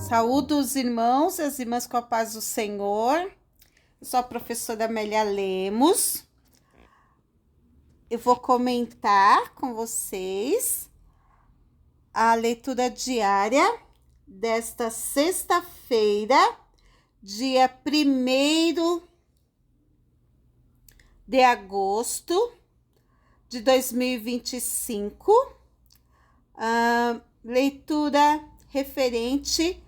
Saúdo os irmãos e as irmãs com a paz do Senhor. Eu sou a professora Amélia Lemos. Eu vou comentar com vocês a leitura diária desta sexta-feira, dia 1º de agosto de 2025. Leitura referente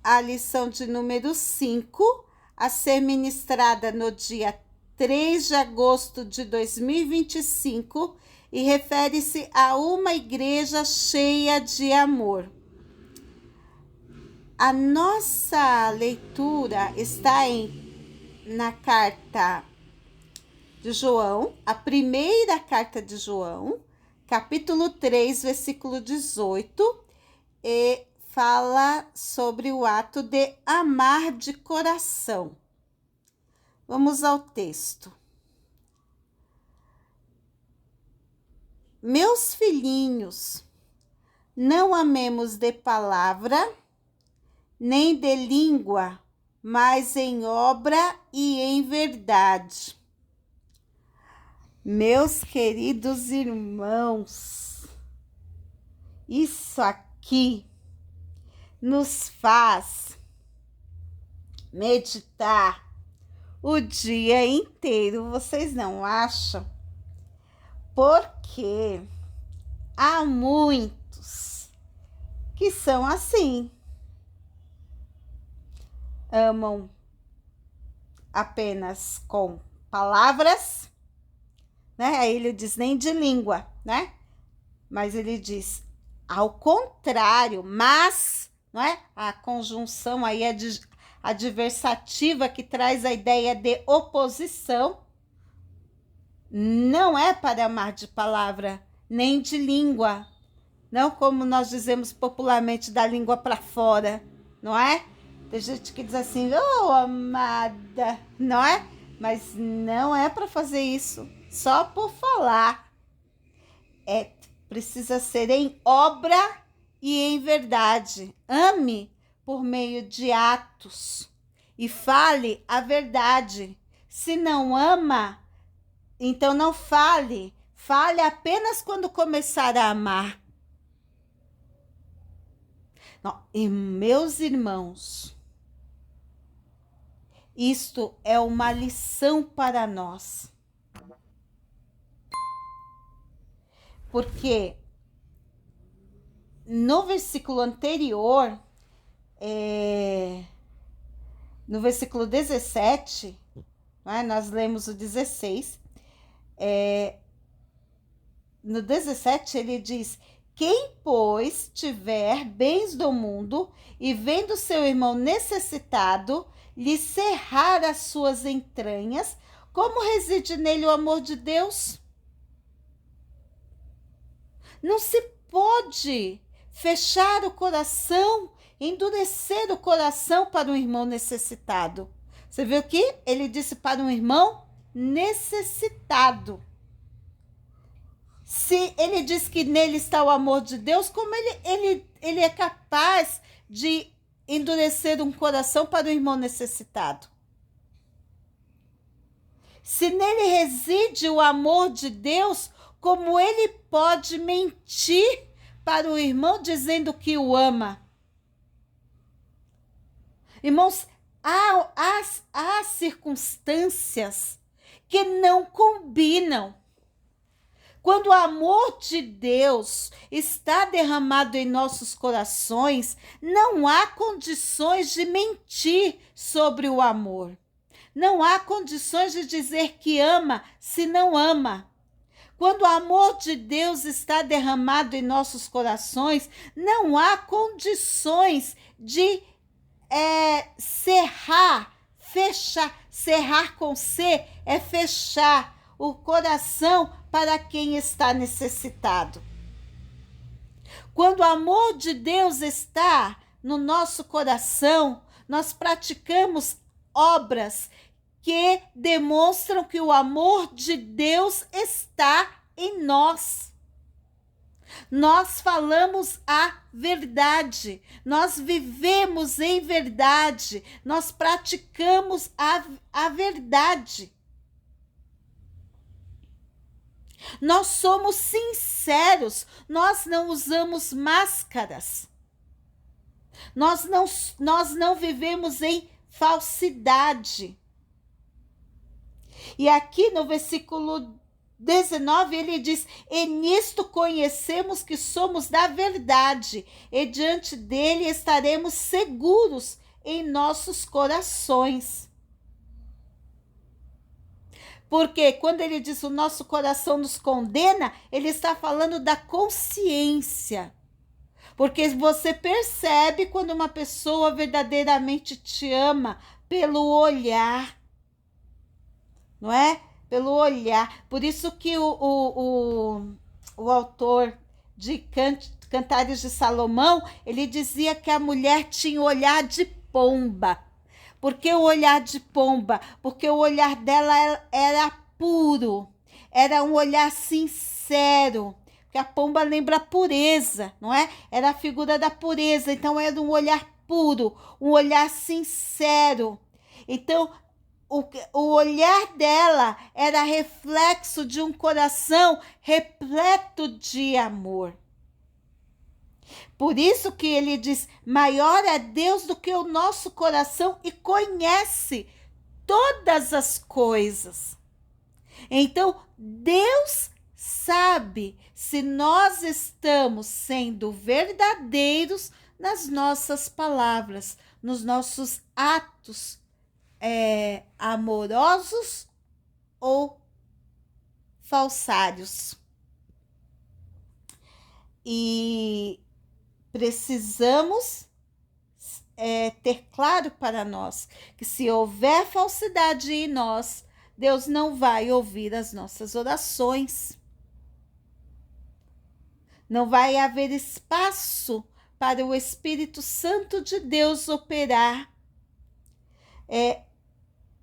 à lição de número 5, a ser ministrada no dia 3 de agosto de 2025 e refere-se a uma igreja cheia de amor. A nossa leitura está na carta de João, a primeira carta de João, capítulo 3, versículo 18, e fala sobre o ato de amar de coração. Vamos ao texto. Meus filhinhos, não amemos de palavra, nem de língua, mas em obra e em verdade. Meus queridos irmãos, isso aqui nos faz meditar o dia inteiro, vocês não acham? Porque há muitos que são assim, amam apenas com palavras, né? Aí ele diz nem de língua, né? Mas ele diz ao contrário, mas, não é? A conjunção aí é adversativa que traz a ideia de oposição. Não é para amar de palavra, nem de língua. Não como nós dizemos popularmente, da língua para fora, não é? Tem gente que diz assim, oh, amada, não é? Mas não é para fazer isso, só por falar. Precisa ser em obra e em verdade. Ame por meio de atos e fale a verdade. Se não ama, então não fale. Fale apenas quando começar a amar. Não, e meus irmãos, isto é uma lição para nós. Porque no versículo anterior, no versículo 17, né, nós lemos o 16, no 17 ele diz, quem, pois, tiver bens do mundo e vendo seu irmão necessitado, lhe cerrar as suas entranhas, como reside nele o amor de Deus? Não se pode fechar o coração, endurecer o coração para um irmão necessitado. Você viu que ele disse para um irmão necessitado. Se ele diz que nele está o amor de Deus, como ele é capaz de endurecer um coração para um irmão necessitado? Se nele reside o amor de Deus, como ele pode mentir para o irmão dizendo que o ama? Irmãos, há circunstâncias que não combinam. Quando o amor de Deus está derramado em nossos corações, não há condições de mentir sobre o amor. Não há condições de dizer que ama se não ama. Quando o amor de Deus está derramado em nossos corações, não há condições de cerrar, fechar. Cerrar com C é fechar o coração para quem está necessitado. Quando o amor de Deus está no nosso coração, nós praticamos obras que demonstram que o amor de Deus está em nós. Nós falamos a verdade, nós vivemos em verdade, nós praticamos a verdade. Nós somos sinceros, nós não usamos máscaras. Nós não vivemos em falsidade. E aqui no versículo 19, ele diz: e nisto conhecemos que somos da verdade, e diante dele estaremos seguros em nossos corações. Porque quando ele diz o nosso coração nos condena, ele está falando da consciência. Porque você percebe quando uma pessoa verdadeiramente te ama pelo olhar, não é? Pelo olhar. Por isso que o autor de Cantares de Salomão, ele dizia que a mulher tinha olhar de pomba. Por que o olhar de pomba? Porque o olhar dela era puro, era um olhar sincero. Porque a pomba lembra a pureza, não é? Era a figura da pureza, então era um olhar puro, um olhar sincero. Então, o olhar dela era reflexo de um coração repleto de amor. Por isso que ele diz: maior é Deus do que o nosso coração e conhece todas as coisas. Então, Deus sabe se nós estamos sendo verdadeiros nas nossas palavras, nos nossos atos amorosos ou falsários. E precisamos ter claro para nós que se houver falsidade em nós, Deus não vai ouvir as nossas orações. Não vai haver espaço para o Espírito Santo de Deus operar.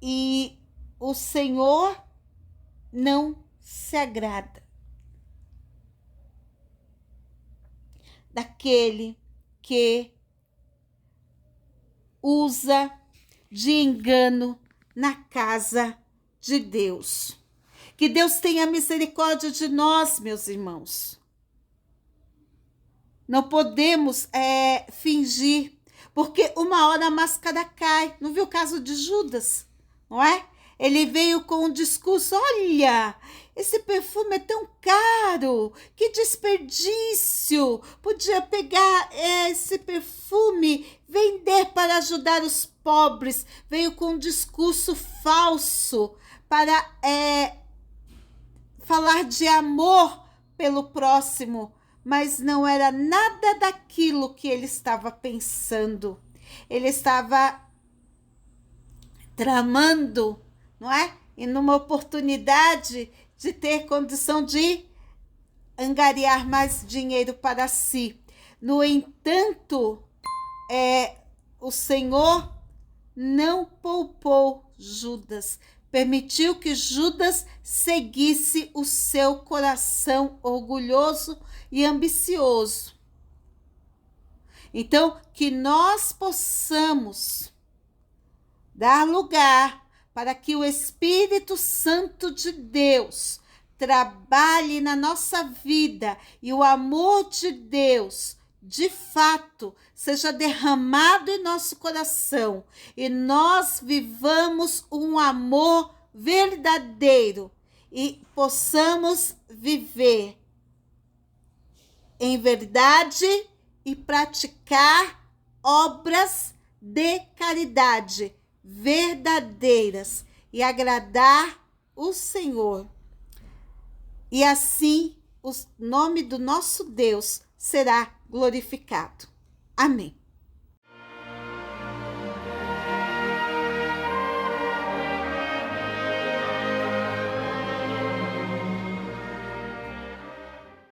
E o Senhor não se agrada daquele que usa de engano na casa de Deus. Que Deus tenha misericórdia de nós, meus irmãos. Não podemos fingir, porque uma hora a máscara cai. Não viu o caso de Judas, não é? Ele veio com um discurso: olha, esse perfume é tão caro, que desperdício. Podia pegar esse perfume, vender para ajudar os pobres. Veio com um discurso falso para falar de amor pelo próximo, mas não era nada daquilo que ele estava pensando. Ele estava tramando, não é? E numa oportunidade de ter condição de angariar mais dinheiro para si. No entanto, o Senhor não poupou Judas, permitiu que Judas seguisse o seu coração orgulhoso e ambicioso. Então, que nós possamos dar lugar para que o Espírito Santo de Deus trabalhe na nossa vida e o amor de Deus, de fato, seja derramado em nosso coração e nós vivamos um amor verdadeiro e possamos viver em verdade e praticar obras de caridade verdadeiras e agradar o Senhor. E assim o nome do nosso Deus será glorificado. Amém.